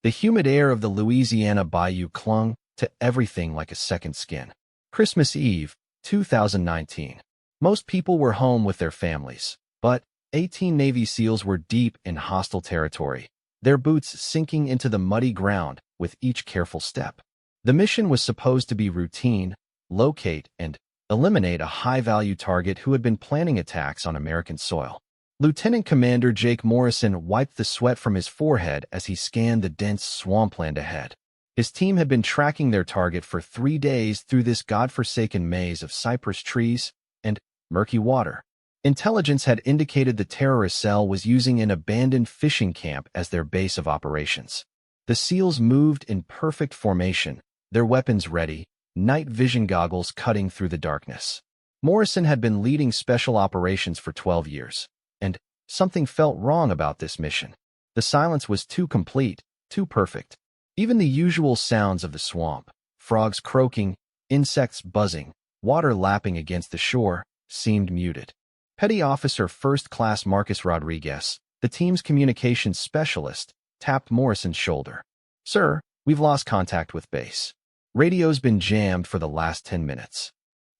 The humid air of the Louisiana bayou clung to everything like a second skin. Christmas Eve, 2019. Most people were home with their families, but 18 Navy SEALs were deep in hostile territory, their boots sinking into the muddy ground with each careful step. The mission was supposed to be routine: locate and eliminate a high-value target who had been planning attacks on American soil. Lieutenant Commander Jake Morrison wiped the sweat from his forehead as he scanned the dense swampland ahead. His team had been tracking their target for 3 days through this godforsaken maze of cypress trees and murky water. Intelligence had indicated the terrorist cell was using an abandoned fishing camp as their base of operations. The SEALs moved in perfect formation, their weapons ready, night vision goggles cutting through the darkness. Morrison had been leading special operations for 12 years, and something felt wrong about this mission. The silence was too complete, too perfect. Even the usual sounds of the swamp, frogs croaking, insects buzzing, water lapping against the shore, seemed muted. Petty Officer First Class Marcus Rodriguez, the team's communications specialist, tapped Morrison's shoulder. "Sir, we've lost contact with base. Radio's been jammed for the last 10 minutes.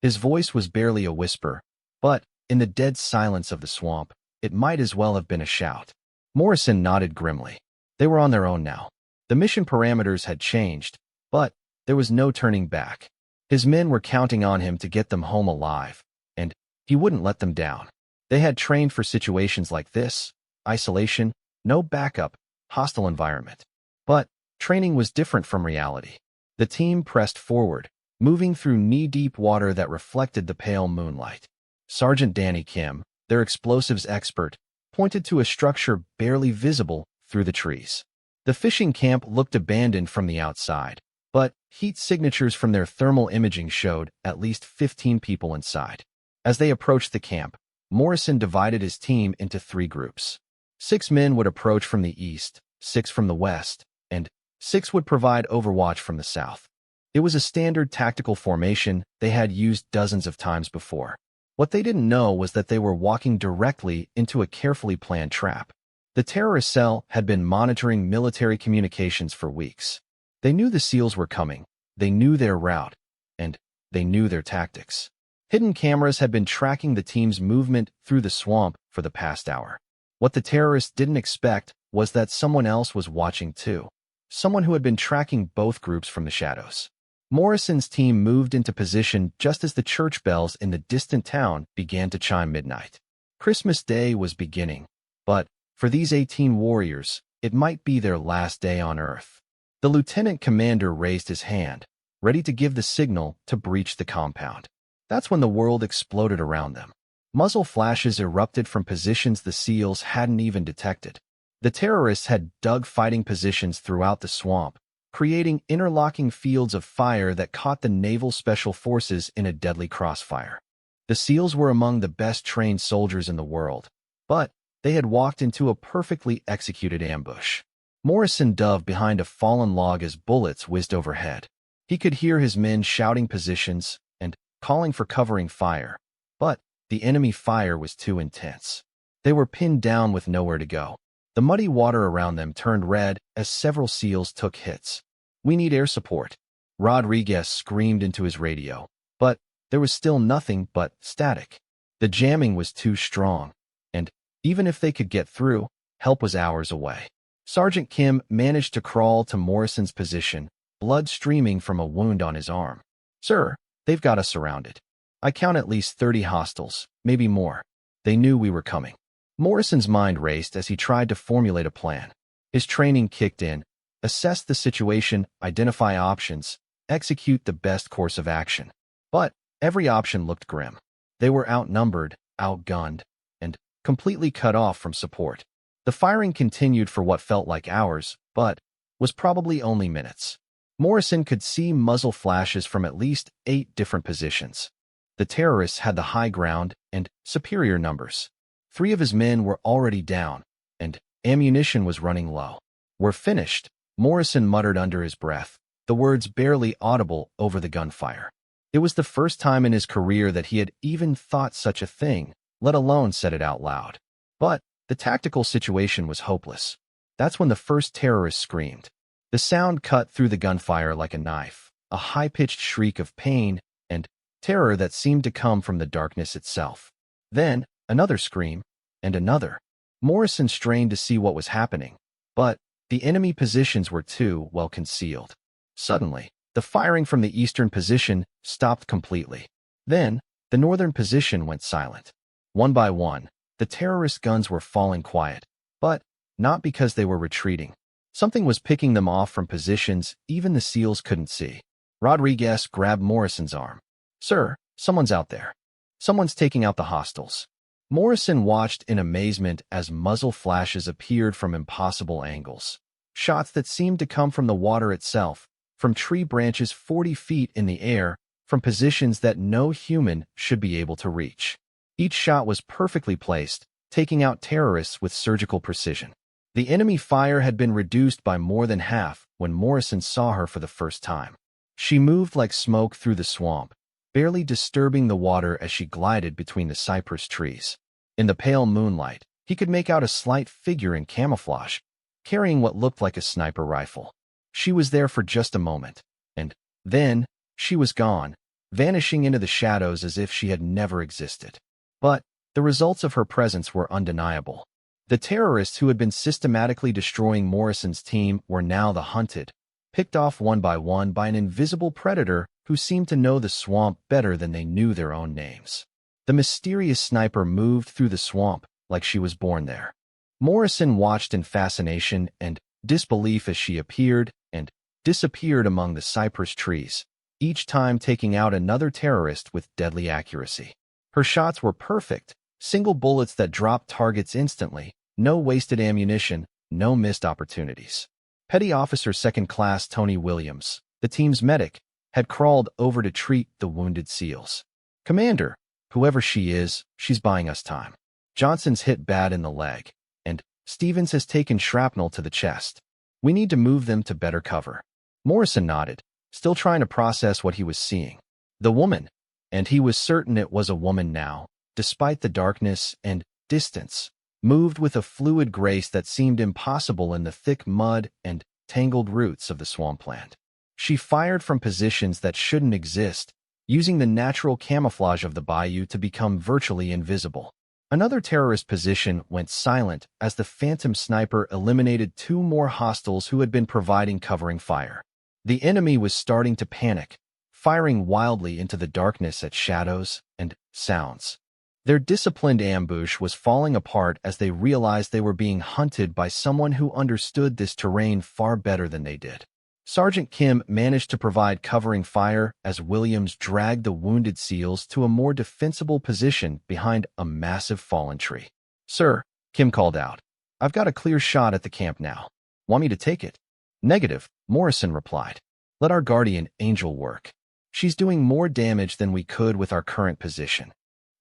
His voice was barely a whisper, but in the dead silence of the swamp, it might as well have been a shout. Morrison nodded grimly. They were on their own now. The mission parameters had changed, but there was no turning back. His men were counting on him to get them home alive, and he wouldn't let them down. They had trained for situations like this: isolation, no backup, hostile environment. But training was different from reality. The team pressed forward, moving through knee-deep water that reflected the pale moonlight. Sergeant Danny Kim, their explosives expert, pointed to a structure barely visible through the trees. The fishing camp looked abandoned from the outside, but heat signatures from their thermal imaging showed at least 15 people inside. As they approached the camp, Morrison divided his team into 3 groups. 6 men would approach from the east, 6 from the west, and 6 would provide overwatch from the south. It was a standard tactical formation they had used dozens of times before. What they didn't know was that they were walking directly into a carefully planned trap. The terrorist cell had been monitoring military communications for weeks. They knew the SEALs were coming, they knew their route, and they knew their tactics. Hidden cameras had been tracking the team's movement through the swamp for the past hour. What the terrorists didn't expect was that someone else was watching too. Someone who had been tracking both groups from the shadows. Morrison's team moved into position just as the church bells in the distant town began to chime midnight. Christmas Day was beginning, but for these 18 warriors, it might be their last day on Earth. The lieutenant commander raised his hand, ready to give the signal to breach the compound. That's when the world exploded around them. Muzzle flashes erupted from positions the SEALs hadn't even detected. The terrorists had dug fighting positions throughout the swamp, creating interlocking fields of fire that caught the Naval Special Forces in a deadly crossfire. The SEALs were among the best trained soldiers in the world, but they had walked into a perfectly executed ambush. Morrison dove behind a fallen log as bullets whizzed overhead. He could hear his men shouting positions and calling for covering fire, but the enemy fire was too intense. They were pinned down with nowhere to go. The muddy water around them turned red as several SEALs took hits. "We need air support," Rodriguez screamed into his radio, but there was still nothing but static. The jamming was too strong, and even if they could get through, help was hours away. Sergeant Kim managed to crawl to Morrison's position, blood streaming from a wound on his arm. "Sir, they've got us surrounded. I count at least 30 hostiles, maybe more. They knew we were coming." Morrison's mind raced as he tried to formulate a plan. His training kicked in: assess the situation, identify options, execute the best course of action. But every option looked grim. They were outnumbered, outgunned, and completely cut off from support. The firing continued for what felt like hours, but was probably only minutes. Morrison could see muzzle flashes from at least 8 different positions. The terrorists had the high ground and superior numbers. 3 of his men were already down, and ammunition was running low. "We're finished," Morrison muttered under his breath, the words barely audible over the gunfire. It was the first time in his career that he had even thought such a thing, let alone said it out loud. But the tactical situation was hopeless. That's when the first terrorist screamed. The sound cut through the gunfire like a knife, a high-pitched shriek of pain and terror that seemed to come from the darkness itself. Then, another scream, and another. Morrison strained to see what was happening, but the enemy positions were too well concealed. Suddenly, the firing from the eastern position stopped completely. Then, the northern position went silent. One by one, the terrorist guns were falling quiet, but not because they were retreating. Something was picking them off from positions even the SEALs couldn't see. Rodriguez grabbed Morrison's arm. "Sir, someone's out there. Someone's taking out the hostiles." Morrison watched in amazement as muzzle flashes appeared from impossible angles. Shots that seemed to come from the water itself, from tree branches 40 feet in the air, from positions that no human should be able to reach. Each shot was perfectly placed, taking out terrorists with surgical precision. The enemy fire had been reduced by more than half when Morrison saw her for the first time. She moved like smoke through the swamp, barely disturbing the water as she glided between the cypress trees. In the pale moonlight, he could make out a slight figure in camouflage, carrying what looked like a sniper rifle. She was there for just a moment, and then she was gone, vanishing into the shadows as if she had never existed. But the results of her presence were undeniable. The terrorists who had been systematically destroying Morrison's team were now the hunted, picked off one by an invisible predator who seemed to know the swamp better than they knew their own names. The mysterious sniper moved through the swamp like she was born there. Morrison watched in fascination and disbelief as she appeared and disappeared among the cypress trees, each time taking out another terrorist with deadly accuracy. Her shots were perfect, single bullets that dropped targets instantly, no wasted ammunition, no missed opportunities. Petty Officer Second Class Tony Williams, the team's medic, had crawled over to treat the wounded SEALs. "Commander, whoever she is, she's buying us time. Johnson's hit bad in the leg, and Stevens has taken shrapnel to the chest. We need to move them to better cover." Morrison nodded, still trying to process what he was seeing. The woman, and he was certain it was a woman now, despite the darkness and distance, moved with a fluid grace that seemed impossible in the thick mud and tangled roots of the swampland. She fired from positions that shouldn't exist, using the natural camouflage of the bayou to become virtually invisible. Another terrorist position went silent as the phantom sniper eliminated 2 more hostiles who had been providing covering fire. The enemy was starting to panic, firing wildly into the darkness at shadows and sounds. Their disciplined ambush was falling apart as they realized they were being hunted by someone who understood this terrain far better than they did. Sergeant Kim managed to provide covering fire as Williams dragged the wounded SEALs to a more defensible position behind a massive fallen tree. "Sir," Kim called out, "I've got a clear shot at the camp now. Want me to take it?" "Negative," Morrison replied. "Let our guardian angel work. She's doing more damage than we could with our current position."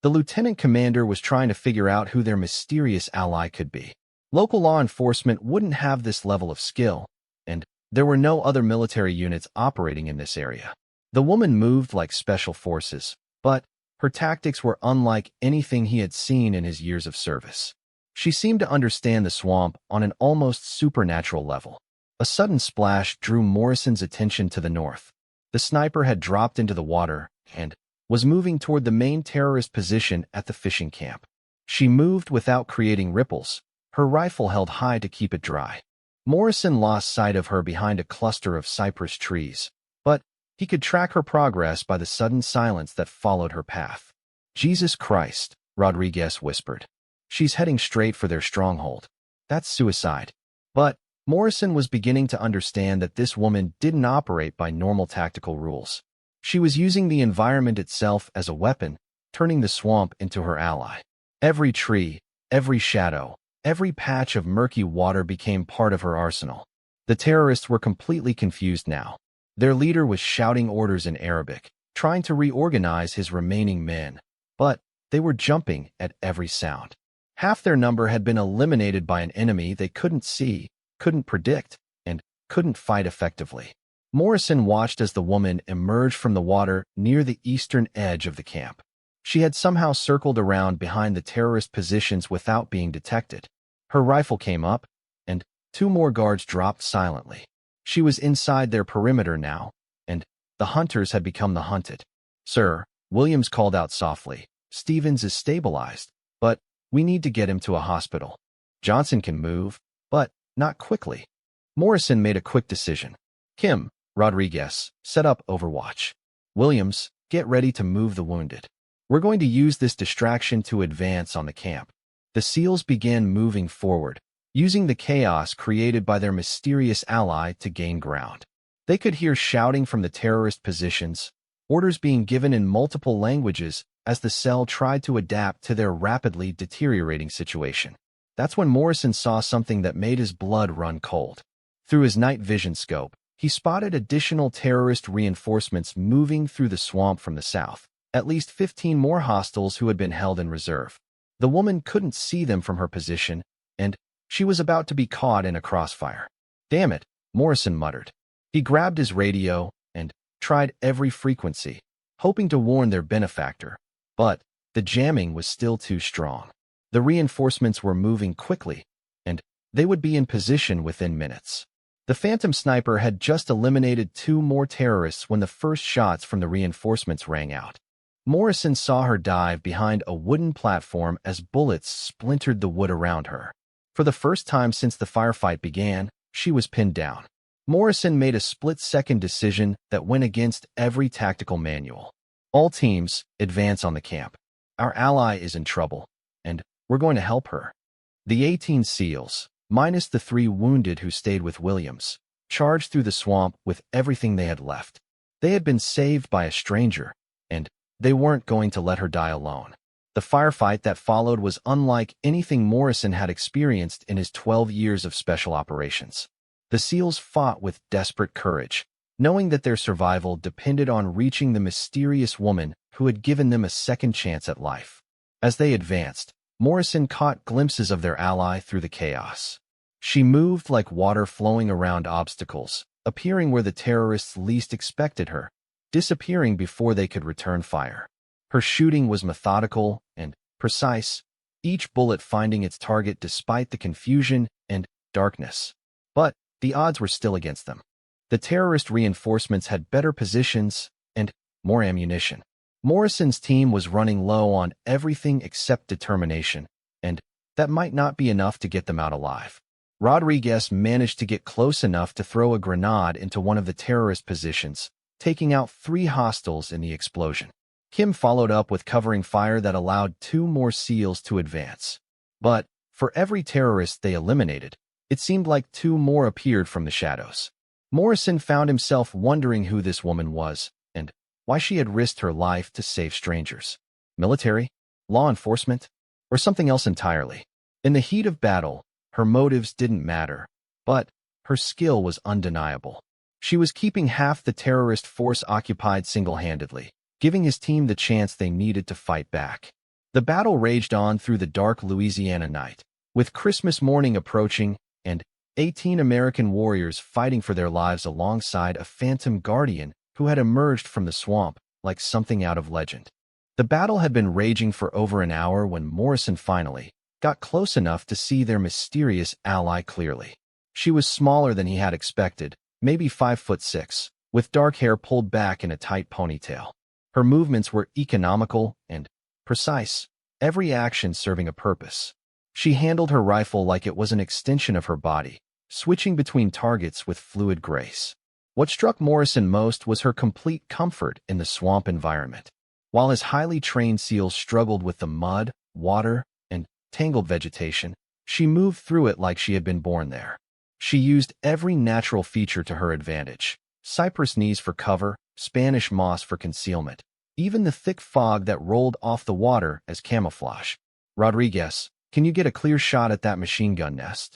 The lieutenant commander was trying to figure out who their mysterious ally could be. Local law enforcement wouldn't have this level of skill, and there were no other military units operating in this area. The woman moved like special forces, but her tactics were unlike anything he had seen in his years of service. She seemed to understand the swamp on an almost supernatural level. A sudden splash drew Morrison's attention to the north. The sniper had dropped into the water and was moving toward the main terrorist position at the fishing camp. She moved without creating ripples, her rifle held high to keep it dry. Morrison lost sight of her behind a cluster of cypress trees, but he could track her progress by the sudden silence that followed her path. "Jesus Christ," Rodriguez whispered. "She's heading straight for their stronghold. That's suicide." But Morrison was beginning to understand that this woman didn't operate by normal tactical rules. She was using the environment itself as a weapon, turning the swamp into her ally. Every tree, every shadow, every patch of murky water became part of her arsenal. The terrorists were completely confused now. Their leader was shouting orders in Arabic, trying to reorganize his remaining men, but they were jumping at every sound. Half their number had been eliminated by an enemy they couldn't see, couldn't predict, and couldn't fight effectively. Morrison watched as the woman emerged from the water near the eastern edge of the camp. She had somehow circled around behind the terrorist positions without being detected. Her rifle came up, and 2 more guards dropped silently. She was inside their perimeter now, and the hunters had become the hunted. "Sir," Williams called out softly, "Stevens is stabilized, but we need to get him to a hospital. Johnson can move, but not quickly." Morrison made a quick decision. "Kim, Rodriguez, set up Overwatch. Williams, get ready to move the wounded. We're going to use this distraction to advance on the camp." The SEALs began moving forward, using the chaos created by their mysterious ally to gain ground. They could hear shouting from the terrorist positions, orders being given in multiple languages as the cell tried to adapt to their rapidly deteriorating situation. That's when Morrison saw something that made his blood run cold. Through his night vision scope, he spotted additional terrorist reinforcements moving through the swamp from the south, at least 15 more hostiles who had been held in reserve. The woman couldn't see them from her position, and she was about to be caught in a crossfire. "Damn it," Morrison muttered. He grabbed his radio and tried every frequency, hoping to warn their benefactor, but the jamming was still too strong. The reinforcements were moving quickly, and they would be in position within minutes. The Phantom Sniper had just eliminated 2 more terrorists when the first shots from the reinforcements rang out. Morrison saw her dive behind a wooden platform as bullets splintered the wood around her. For the first time since the firefight began, she was pinned down. Morrison made a split-second decision that went against every tactical manual. "All teams, advance on the camp. Our ally is in trouble, and we're going to help her." The 18 SEALs, minus the 3 wounded who stayed with Williams, charged through the swamp with everything they had left. They had been saved by a stranger, and they weren't going to let her die alone. The firefight that followed was unlike anything Morrison had experienced in his 12 years of special operations. The SEALs fought with desperate courage, knowing that their survival depended on reaching the mysterious woman who had given them a second chance at life. As they advanced, Morrison caught glimpses of their ally through the chaos. She moved like water flowing around obstacles, appearing where the terrorists least expected her, disappearing before they could return fire. Her shooting was methodical and precise, each bullet finding its target despite the confusion and darkness. But the odds were still against them. The terrorist reinforcements had better positions and more ammunition. Morrison's team was running low on everything except determination, and that might not be enough to get them out alive. Rodriguez managed to get close enough to throw a grenade into one of the terrorist positions, taking out 3 hostiles in the explosion. Kim followed up with covering fire that allowed 2 more SEALs to advance. But for every terrorist they eliminated, it seemed like 2 more appeared from the shadows. Morrison found himself wondering who this woman was and why she had risked her life to save strangers. Military? Law enforcement? Or something else entirely? In the heat of battle, her motives didn't matter, but her skill was undeniable. She was keeping half the terrorist force occupied single-handedly, giving his team the chance they needed to fight back. The battle raged on through the dark Louisiana night, with Christmas morning approaching and 18 American warriors fighting for their lives alongside a phantom guardian who had emerged from the swamp like something out of legend. The battle had been raging for over an hour when Morrison finally got close enough to see their mysterious ally clearly. She was smaller than he had expected, maybe 5'6", with dark hair pulled back in a tight ponytail. Her movements were economical and precise, every action serving a purpose. She handled her rifle like it was an extension of her body, switching between targets with fluid grace. What struck Morrison most was her complete comfort in the swamp environment. While his highly trained SEALs struggled with the mud, water, and tangled vegetation, she moved through it like she had been born there. She used every natural feature to her advantage: cypress knees for cover, Spanish moss for concealment, even the thick fog that rolled off the water as camouflage. "Rodriguez, can you get a clear shot at that machine gun nest?"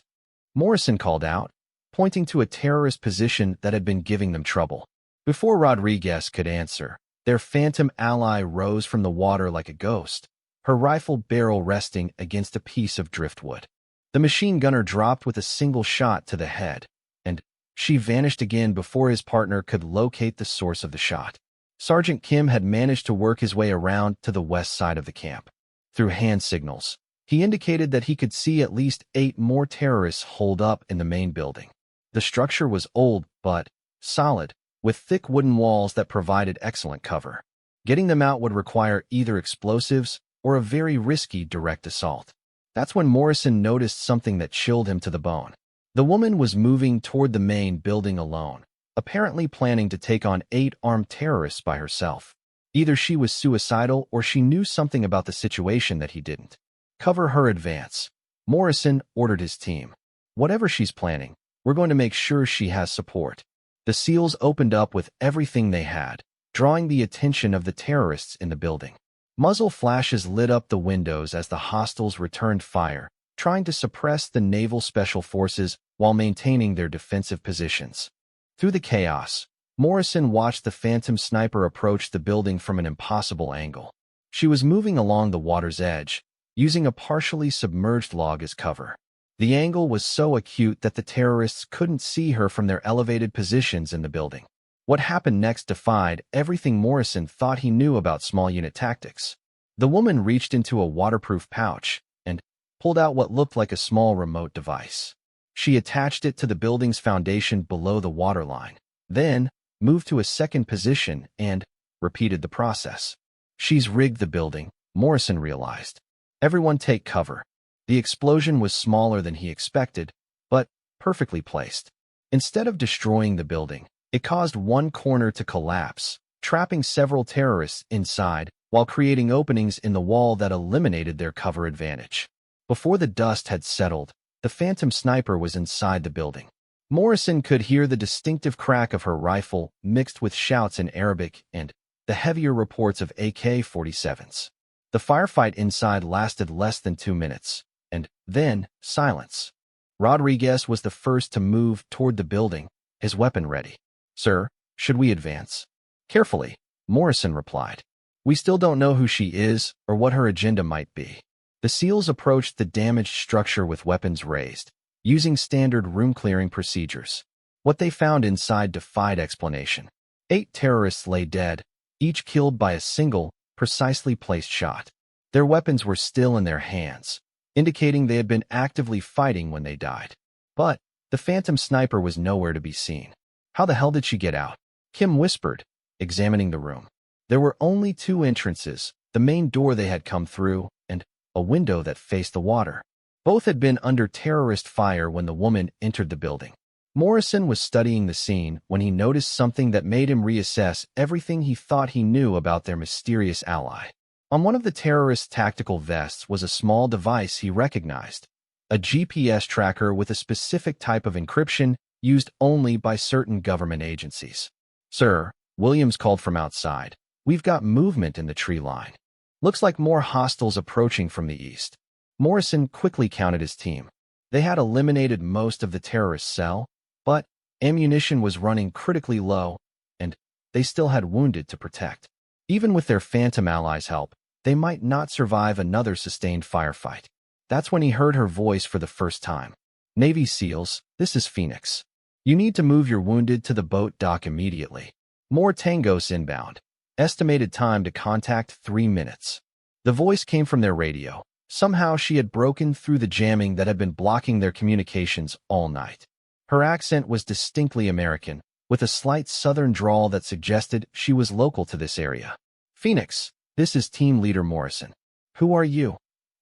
Morrison called out, pointing to a terrorist position that had been giving them trouble. Before Rodriguez could answer, their phantom ally rose from the water like a ghost, her rifle barrel resting against a piece of driftwood. The machine gunner dropped with a single shot to the head, and she vanished again before his partner could locate the source of the shot. Sergeant Kim had managed to work his way around to the west side of the camp. Through hand signals, he indicated that he could see at least 8 more terrorists holed up in the main building. The structure was old but solid, with thick wooden walls that provided excellent cover. Getting them out would require either explosives or a very risky direct assault. That's when Morrison noticed something that chilled him to the bone. The woman was moving toward the main building alone, apparently planning to take on 8 armed terrorists by herself. Either she was suicidal or she knew something about the situation that he didn't. Cover her advance. Morrison ordered his team. Whatever she's planning, we're going to make sure she has support. The SEALs opened up with everything they had, drawing the attention of the terrorists in the building. Muzzle flashes lit up the windows as the hostiles returned fire, trying to suppress the naval special forces while maintaining their defensive positions. Through the chaos, Morrison watched the phantom sniper approach the building from an impossible angle. She was moving along the water's edge, using a partially submerged log as cover. The angle was so acute that the terrorists couldn't see her from their elevated positions in the building. What happened next defied everything Morrison thought he knew about small unit tactics. The woman reached into a waterproof pouch and pulled out what looked like a small remote device. She attached it to the building's foundation below the waterline, then moved to a second position and repeated the process. She's rigged the building, Morrison realized. Everyone take cover. The explosion was smaller than he expected, but perfectly placed. Instead of destroying the building, it caused one corner to collapse, trapping several terrorists inside while creating openings in the wall that eliminated their cover advantage. Before the dust had settled, the phantom sniper was inside the building. Morrison could hear the distinctive crack of her rifle mixed with shouts in Arabic and the heavier reports of AK-47s. The firefight inside lasted less than 2 minutes, and then silence. Rodriguez was the first to move toward the building, his weapon ready. "Sir, should we advance?" "Carefully," Morrison replied. "We still don't know who she is or what her agenda might be." The SEALs approached the damaged structure with weapons raised, using standard room-clearing procedures. What they found inside defied explanation. 8 terrorists lay dead, each killed by a single, precisely placed shot. Their weapons were still in their hands, indicating they had been actively fighting when they died. But the phantom sniper was nowhere to be seen. "How the hell did she get out?" Kim whispered, examining the room. There were only 2 entrances, the main door they had come through, and a window that faced the water. Both had been under terrorist fire when the woman entered the building. Morrison was studying the scene when he noticed something that made him reassess everything he thought he knew about their mysterious ally. On one of the terrorists' tactical vests was a small device he recognized, a GPS tracker with a specific type of encryption used only by certain government agencies. "Sir," Williams called from outside, "we've got movement in the tree line. Looks like more hostiles approaching from the east." Morrison quickly counted his team. They had eliminated most of the terrorist cell, but ammunition was running critically low, and they still had wounded to protect. Even with their phantom allies' help, they might not survive another sustained firefight. That's when he heard her voice for the first time. "Navy SEALs, this is Phoenix. You need to move your wounded to the boat dock immediately. More tangos inbound. Estimated time to contact 3 minutes." The voice came from their radio. Somehow she had broken through the jamming that had been blocking their communications all night. Her accent was distinctly American, with a slight southern drawl that suggested she was local to this area. "Phoenix, this is Team Leader Morrison. Who are you?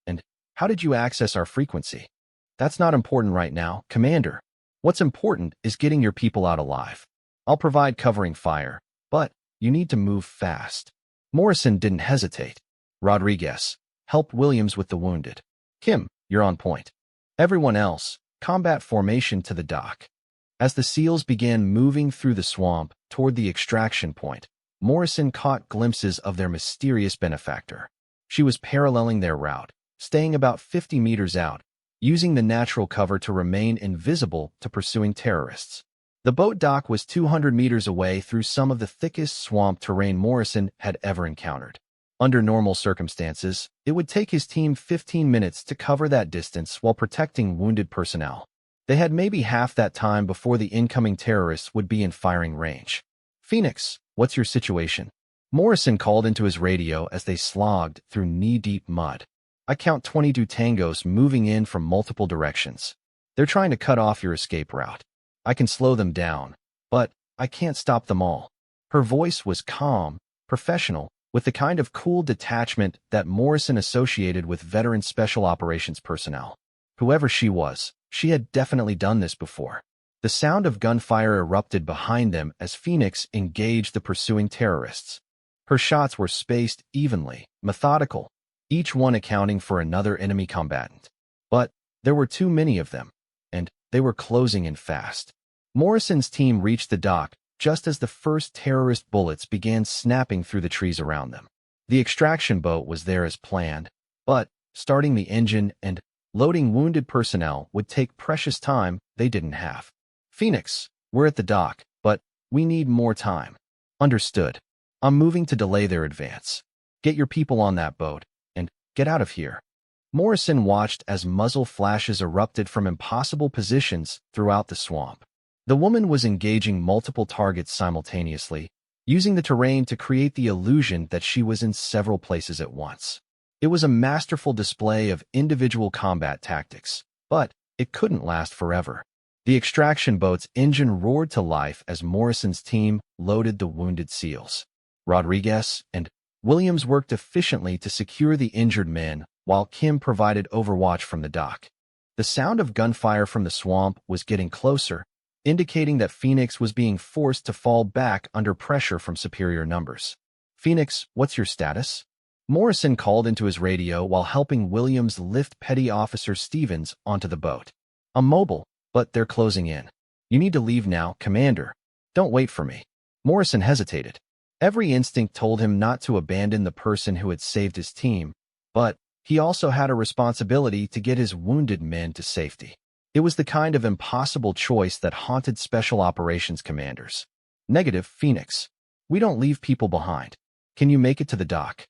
And how did you access our frequency?" "That's not important right now, Commander. What's important is getting your people out alive. I'll provide covering fire, but you need to move fast." Morrison didn't hesitate. "Rodriguez, help Williams with the wounded. Kim, you're on point. Everyone else, combat formation to the dock." As the SEALs began moving through the swamp toward the extraction point, Morrison caught glimpses of their mysterious benefactor. She was paralleling their route, staying about 50 meters out, using the natural cover to remain invisible to pursuing terrorists. The boat dock was 200 meters away through some of the thickest swamp terrain Morrison had ever encountered. Under normal circumstances, it would take his team 15 minutes to cover that distance while protecting wounded personnel. They had maybe half that time before the incoming terrorists would be in firing range. "Phoenix, what's your situation?" Morrison called into his radio as they slogged through knee-deep mud. "I count 22 tangos moving in from multiple directions. They're trying to cut off your escape route. I can slow them down, but I can't stop them all. Her voice was calm, professional, with the kind of cool detachment that Morrison associated with veteran special operations personnel. Whoever she was, she had definitely done this before. The sound of gunfire erupted behind them as Phoenix engaged the pursuing terrorists. Her shots were spaced evenly, methodical, each one accounting for another enemy combatant. But there were too many of them, and they were closing in fast. Morrison's team reached the dock just as the first terrorist bullets began snapping through the trees around them. The extraction boat was there as planned, but starting the engine and loading wounded personnel would take precious time they didn't have. Phoenix, we're at the dock, but we need more time. Understood. I'm moving to delay their advance. Get your people on that boat, and get out of here. Morrison watched as muzzle flashes erupted from impossible positions throughout the swamp. The woman was engaging multiple targets simultaneously, using the terrain to create the illusion that she was in several places at once. It was a masterful display of individual combat tactics, but it couldn't last forever. The extraction boat's engine roared to life as Morrison's team loaded the wounded SEALs. Rodriguez and Williams worked efficiently to secure the injured men, while Kim provided overwatch from the dock. The sound of gunfire from the swamp was getting closer, indicating that Phoenix was being forced to fall back under pressure from superior numbers. Phoenix, what's your status? Morrison called into his radio while helping Williams lift Petty Officer Stevens onto the boat. I'm mobile, but they're closing in. You need to leave now, Commander. Don't wait for me. Morrison hesitated. Every instinct told him not to abandon the person who had saved his team, but he also had a responsibility to get his wounded men to safety. It was the kind of impossible choice that haunted special operations commanders. Negative, Phoenix. We don't leave people behind. Can you make it to the dock?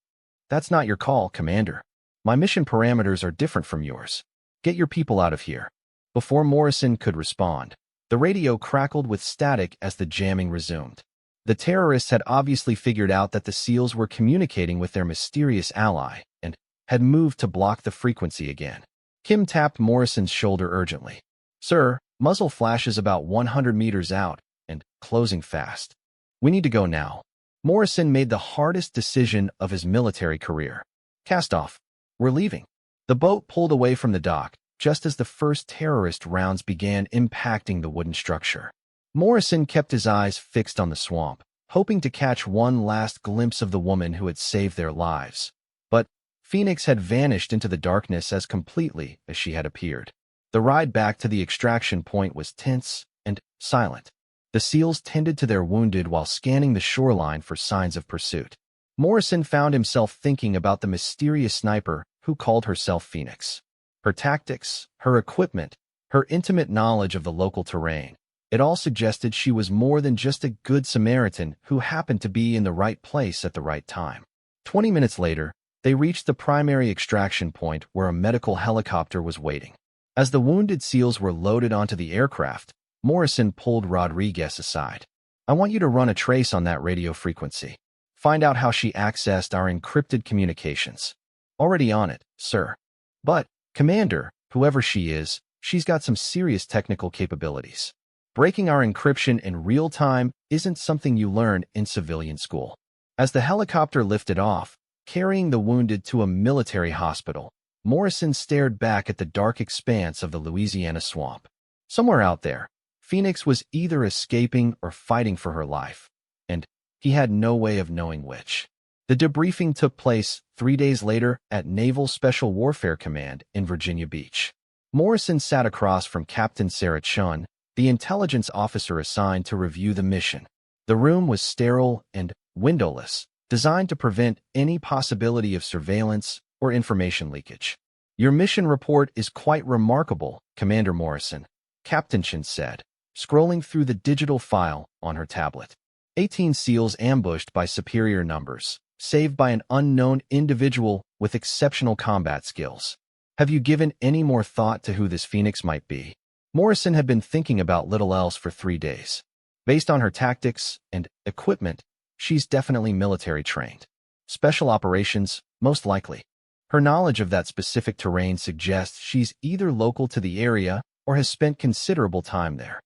That's not your call, Commander. My mission parameters are different from yours. Get your people out of here. Before Morrison could respond, the radio crackled with static as the jamming resumed. The terrorists had obviously figured out that the SEALs were communicating with their mysterious ally and had moved to block the frequency again. Kim tapped Morrison's shoulder urgently. Sir, muzzle flashes about 100 meters out and closing fast. We need to go now. Morrison made the hardest decision of his military career. Cast off. We're leaving. The boat pulled away from the dock just as the first terrorist rounds began impacting the wooden structure. Morrison kept his eyes fixed on the swamp, hoping to catch one last glimpse of the woman who had saved their lives. But Phoenix had vanished into the darkness as completely as she had appeared. The ride back to the extraction point was tense and silent. The SEALs tended to their wounded while scanning the shoreline for signs of pursuit. Morrison found himself thinking about the mysterious sniper who called herself Phoenix. Her tactics, her equipment, her intimate knowledge of the local terrain. It all suggested she was more than just a good Samaritan who happened to be in the right place at the right time. 20 minutes later, they reached the primary extraction point where a medical helicopter was waiting. As the wounded SEALs were loaded onto the aircraft, Morrison pulled Rodriguez aside. I want you to run a trace on that radio frequency. Find out how she accessed our encrypted communications. Already on it, sir. But, Commander, whoever she is, she's got some serious technical capabilities. Breaking our encryption in real time isn't something you learn in civilian school. As the helicopter lifted off, carrying the wounded to a military hospital, Morrison stared back at the dark expanse of the Louisiana swamp. Somewhere out there, Phoenix was either escaping or fighting for her life, and he had no way of knowing which. The debriefing took place 3 days later at Naval Special Warfare Command in Virginia Beach. Morrison sat across from Captain Sarah Chun, the intelligence officer assigned to review the mission. The room was sterile and windowless, designed to prevent any possibility of surveillance or information leakage. Your mission report is quite remarkable, Commander Morrison, Captain Chun said, scrolling through the digital file on her tablet. 18 SEALs ambushed by superior numbers, saved by an unknown individual with exceptional combat skills. Have you given any more thought to who this Phoenix might be? Morrison had been thinking about little else for 3 days. Based on her tactics and equipment, she's definitely military trained. Special operations, most likely. Her knowledge of that specific terrain suggests she's either local to the area or has spent considerable time there.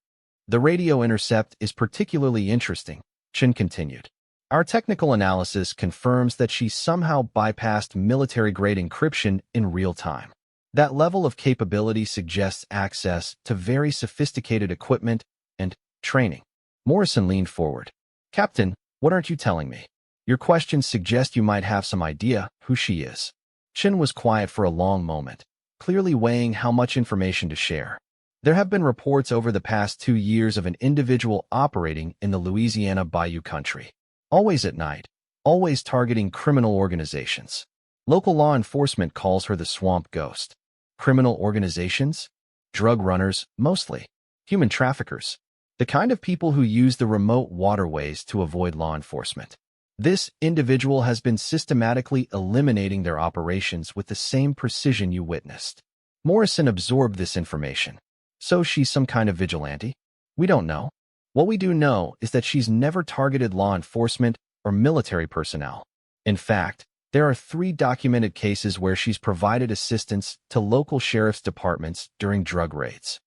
The radio intercept is particularly interesting, Chen continued. Our technical analysis confirms that she somehow bypassed military-grade encryption in real time. That level of capability suggests access to very sophisticated equipment and training. Morrison leaned forward. Captain, what aren't you telling me? Your questions suggest you might have some idea who she is. Chen was quiet for a long moment, clearly weighing how much information to share. There have been reports over the past 2 years of an individual operating in the Louisiana Bayou country. Always at night, always targeting criminal organizations. Local law enforcement calls her the Swamp Ghost. Criminal organizations? Drug runners, mostly. Human traffickers. The kind of people who use the remote waterways to avoid law enforcement. This individual has been systematically eliminating their operations with the same precision you witnessed. Morrison absorbed this information. So she's some kind of vigilante? We don't know. What we do know is that she's never targeted law enforcement or military personnel. In fact, there are 3 documented cases where she's provided assistance to local sheriff's departments during drug raids.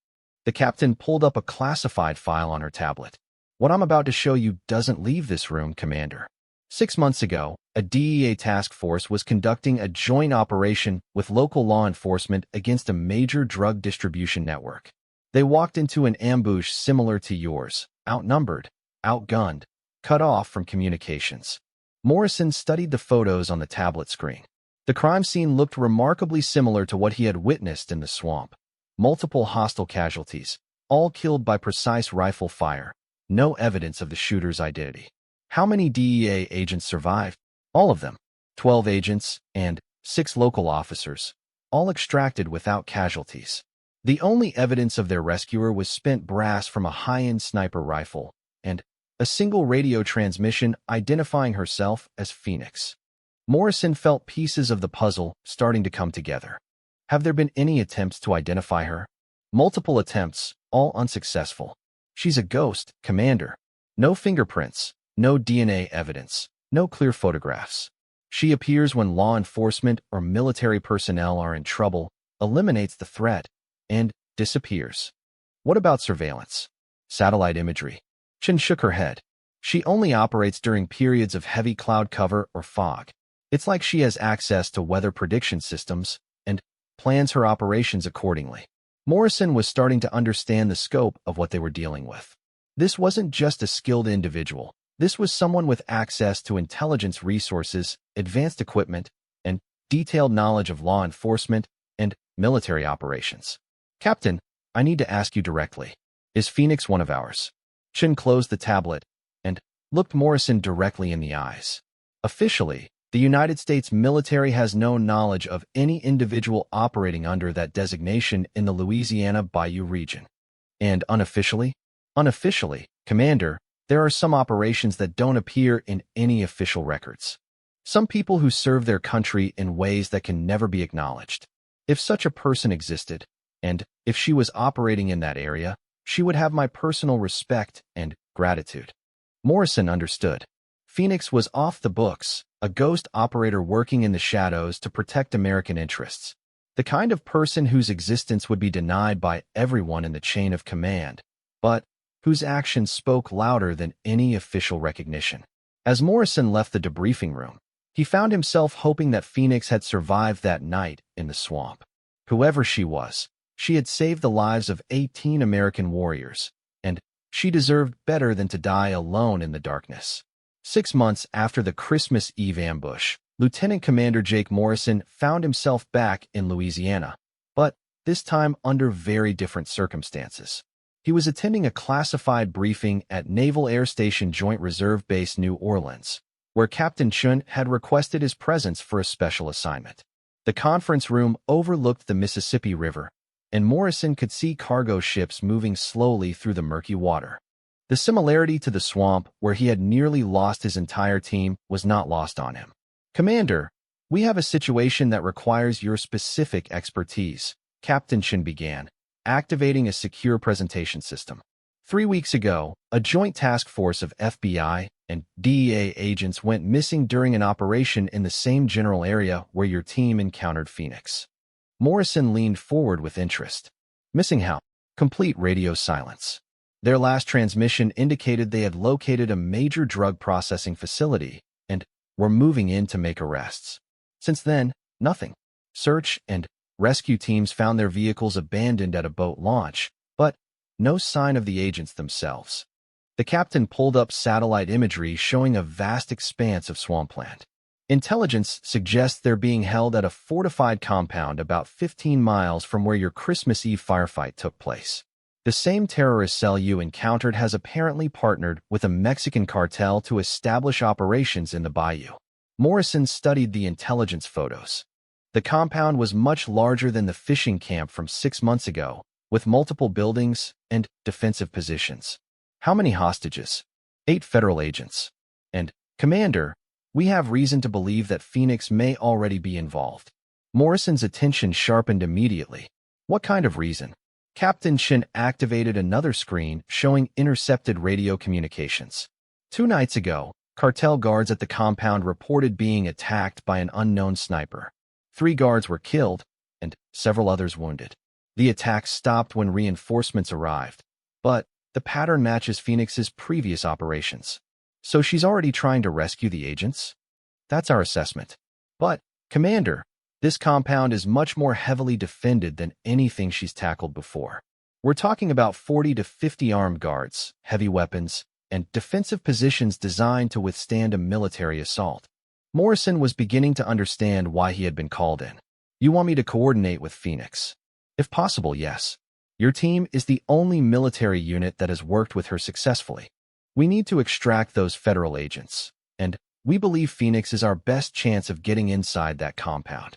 The captain pulled up a classified file on her tablet. What I'm about to show you doesn't leave this room, Commander. 6 months ago, a DEA task force was conducting a joint operation with local law enforcement against a major drug distribution network. They walked into an ambush similar to yours, outnumbered, outgunned, cut off from communications. Morrison studied the photos on the tablet screen. The crime scene looked remarkably similar to what he had witnessed in the swamp. Multiple hostile casualties, all killed by precise rifle fire. No evidence of the shooter's identity. How many DEA agents survived? All of them. 12 agents and 6 local officers, all extracted without casualties. The only evidence of their rescuer was spent brass from a high-end sniper rifle and a single radio transmission identifying herself as Phoenix. Morrison felt pieces of the puzzle starting to come together. Have there been any attempts to identify her? Multiple attempts, all unsuccessful. She's a ghost, Commander. No fingerprints, no DNA evidence, no clear photographs. She appears when law enforcement or military personnel are in trouble, eliminates the threat, and disappears. What about surveillance? Satellite imagery? Chen shook her head. She only operates during periods of heavy cloud cover or fog. It's like she has access to weather prediction systems and plans her operations accordingly. Morrison was starting to understand the scope of what they were dealing with. This wasn't just a skilled individual. This was someone with access to intelligence resources, advanced equipment, and detailed knowledge of law enforcement and military operations. Captain, I need to ask you directly. Is Phoenix one of ours? Chen closed the tablet and looked Morrison directly in the eyes. Officially, the United States military has no knowledge of any individual operating under that designation in the Louisiana Bayou region. And unofficially? Unofficially, Commander, there are some operations that don't appear in any official records. Some people who serve their country in ways that can never be acknowledged. If such a person existed, and if she was operating in that area, she would have my personal respect and gratitude. Morrison understood. Phoenix was off the books, a ghost operator working in the shadows to protect American interests. The kind of person whose existence would be denied by everyone in the chain of command, but whose actions spoke louder than any official recognition. As Morrison left the debriefing room, he found himself hoping that Phoenix had survived that night in the swamp. Whoever she was, she had saved the lives of 18 American warriors, and she deserved better than to die alone in the darkness. 6 months after the Christmas Eve ambush, Lieutenant Commander Jake Morrison found himself back in Louisiana, but this time under very different circumstances. He was attending a classified briefing at Naval Air Station Joint Reserve Base New Orleans, where Captain Chun had requested his presence for a special assignment. The conference room overlooked the Mississippi River, and Morrison could see cargo ships moving slowly through the murky water. The similarity to the swamp, where he had nearly lost his entire team, was not lost on him. Commander, we have a situation that requires your specific expertise, Captain Chun began, activating a secure presentation system. 3 weeks ago, a joint task force of FBI and DEA agents went missing during an operation in the same general area where your team encountered Phoenix. Morrison leaned forward with interest. Missing how? Complete radio silence. Their last transmission indicated they had located a major drug processing facility and were moving in to make arrests. Since then, nothing. Search and rescue teams found their vehicles abandoned at a boat launch, but no sign of the agents themselves. The captain pulled up satellite imagery showing a vast expanse of swampland. Intelligence suggests they're being held at a fortified compound about 15 miles from where your Christmas Eve firefight took place. The same terrorist cell you encountered has apparently partnered with a Mexican cartel to establish operations in the bayou. Morrison studied the intelligence photos. The compound was much larger than the fishing camp from 6 months ago, with multiple buildings and defensive positions. How many hostages? 8 federal agents. And, Commander, we have reason to believe that Phoenix may already be involved. Morrison's attention sharpened immediately. What kind of reason? Captain Shin activated another screen showing intercepted radio communications. 2 nights ago, cartel guards at the compound reported being attacked by an unknown sniper. 3 guards were killed, and several others wounded. The attack stopped when reinforcements arrived, but the pattern matches Phoenix's previous operations. So she's already trying to rescue the agents? That's our assessment. But, Commander, this compound is much more heavily defended than anything she's tackled before. We're talking about 40 to 50 armed guards, heavy weapons, and defensive positions designed to withstand a military assault. Morrison was beginning to understand why he had been called in. You want me to coordinate with Phoenix? If possible, yes. Your team is the only military unit that has worked with her successfully. We need to extract those federal agents, and we believe Phoenix is our best chance of getting inside that compound.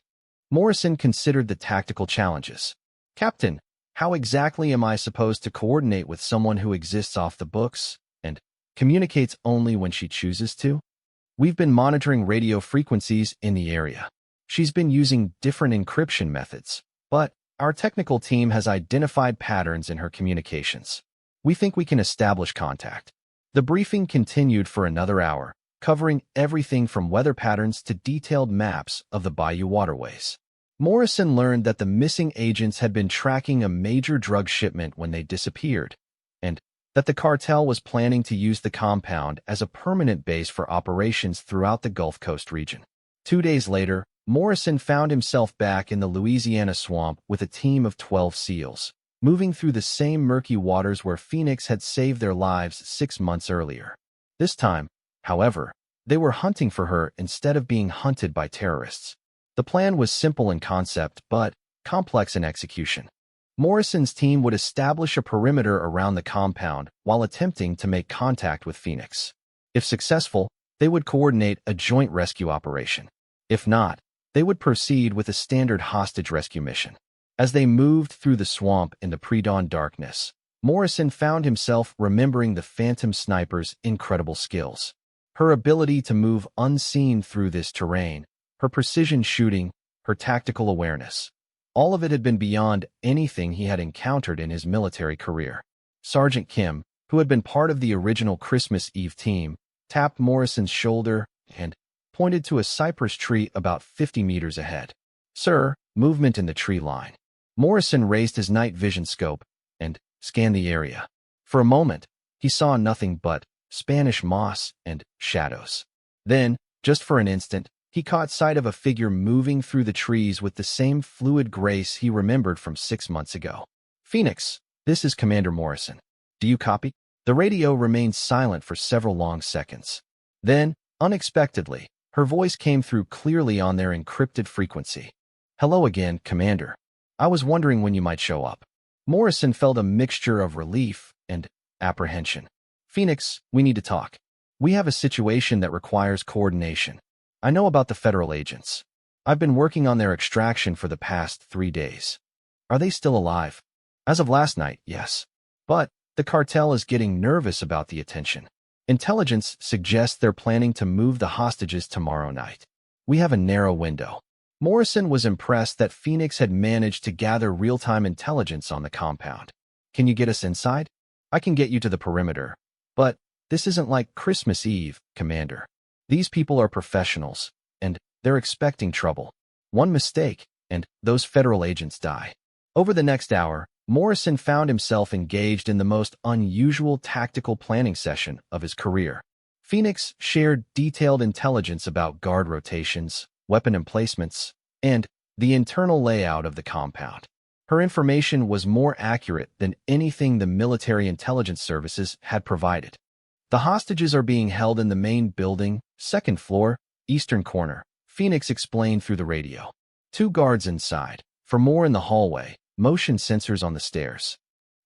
Morrison considered the tactical challenges. Captain, how exactly am I supposed to coordinate with someone who exists off the books and communicates only when she chooses to? We've been monitoring radio frequencies in the area. She's been using different encryption methods, but our technical team has identified patterns in her communications. We think we can establish contact. The briefing continued for another hour, covering everything from weather patterns to detailed maps of the bayou waterways. Morrison learned that the missing agents had been tracking a major drug shipment when they disappeared, and that the cartel was planning to use the compound as a permanent base for operations throughout the Gulf Coast region. 2 days later, Morrison found himself back in the Louisiana swamp with a team of 12 SEALs, moving through the same murky waters where Phoenix had saved their lives 6 months earlier. This time, however, they were hunting for her instead of being hunted by terrorists. The plan was simple in concept, but complex in execution. Morrison's team would establish a perimeter around the compound while attempting to make contact with Phoenix. If successful, they would coordinate a joint rescue operation. If not, they would proceed with a standard hostage rescue mission. As they moved through the swamp in the pre-dawn darkness, Morrison found himself remembering the Phantom Sniper's incredible skills. Her ability to move unseen through this terrain, her precision shooting, her tactical awareness. All of it had been beyond anything he had encountered in his military career. Sergeant Kim, who had been part of the original Christmas Eve team, tapped Morrison's shoulder and pointed to a cypress tree about 50 meters ahead. Sir, movement in the tree line. Morrison raised his night vision scope and scanned the area. For a moment, he saw nothing but Spanish moss and shadows. Then, just for an instant, he caught sight of a figure moving through the trees with the same fluid grace he remembered from 6 months ago. Phoenix, this is Commander Morrison. Do you copy? The radio remained silent for several long seconds. Then, unexpectedly, her voice came through clearly on their encrypted frequency. Hello again, Commander. I was wondering when you might show up. Morrison felt a mixture of relief and apprehension. Phoenix, we need to talk. We have a situation that requires coordination. I know about the federal agents. I've been working on their extraction for the past 3 days. Are they still alive? As of last night, yes. But the cartel is getting nervous about the attention. Intelligence suggests they're planning to move the hostages tomorrow night. We have a narrow window. Morrison was impressed that Phoenix had managed to gather real-time intelligence on the compound. Can you get us inside? I can get you to the perimeter. But this isn't like Christmas Eve, Commander. These people are professionals, and they're expecting trouble. One mistake, and those federal agents die. Over the next hour, Morrison found himself engaged in the most unusual tactical planning session of his career. Phoenix shared detailed intelligence about guard rotations, weapon emplacements, and the internal layout of the compound. Her information was more accurate than anything the military intelligence services had provided. The hostages are being held in the main building, second floor, eastern corner, Phoenix explained through the radio. 2 guards inside. For more in the hallway, motion sensors on the stairs.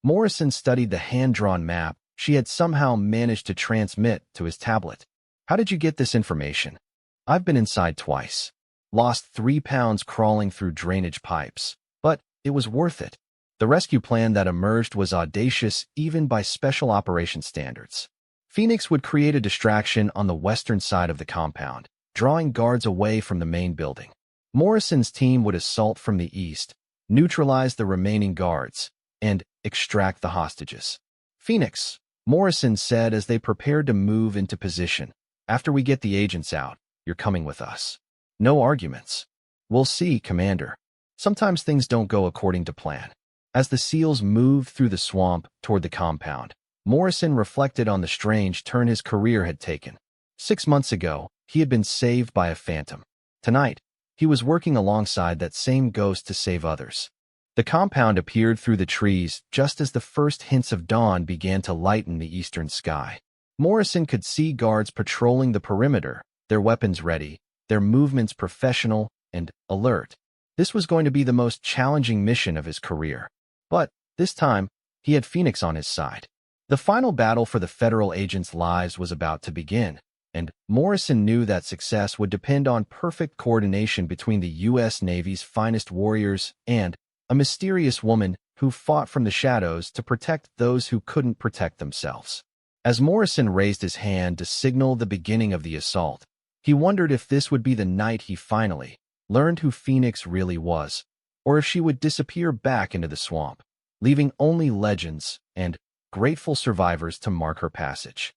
Morrison studied the hand-drawn map she had somehow managed to transmit to his tablet. How did you get this information? I've been inside twice. Lost 3 pounds crawling through drainage pipes. But it was worth it. The rescue plan that emerged was audacious even by special operations standards. Phoenix would create a distraction on the western side of the compound, drawing guards away from the main building. Morrison's team would assault from the east, neutralize the remaining guards, and extract the hostages. Phoenix, Morrison said as they prepared to move into position. After we get the agents out, you're coming with us. No arguments. We'll see, Commander. Sometimes things don't go according to plan. As the SEALs moved through the swamp toward the compound, Morrison reflected on the strange turn his career had taken. 6 months ago, he had been saved by a phantom. Tonight, he was working alongside that same ghost to save others. The compound appeared through the trees just as the first hints of dawn began to lighten the eastern sky. Morrison could see guards patrolling the perimeter, their weapons ready, their movements professional and alert. This was going to be the most challenging mission of his career. But this time, he had Phoenix on his side. The final battle for the federal agents' lives was about to begin, and Morrison knew that success would depend on perfect coordination between the U.S. Navy's finest warriors and a mysterious woman who fought from the shadows to protect those who couldn't protect themselves. As Morrison raised his hand to signal the beginning of the assault, he wondered if this would be the night he finally learned who Phoenix really was, or if she would disappear back into the swamp, leaving only legends and grateful survivors to mark her passage.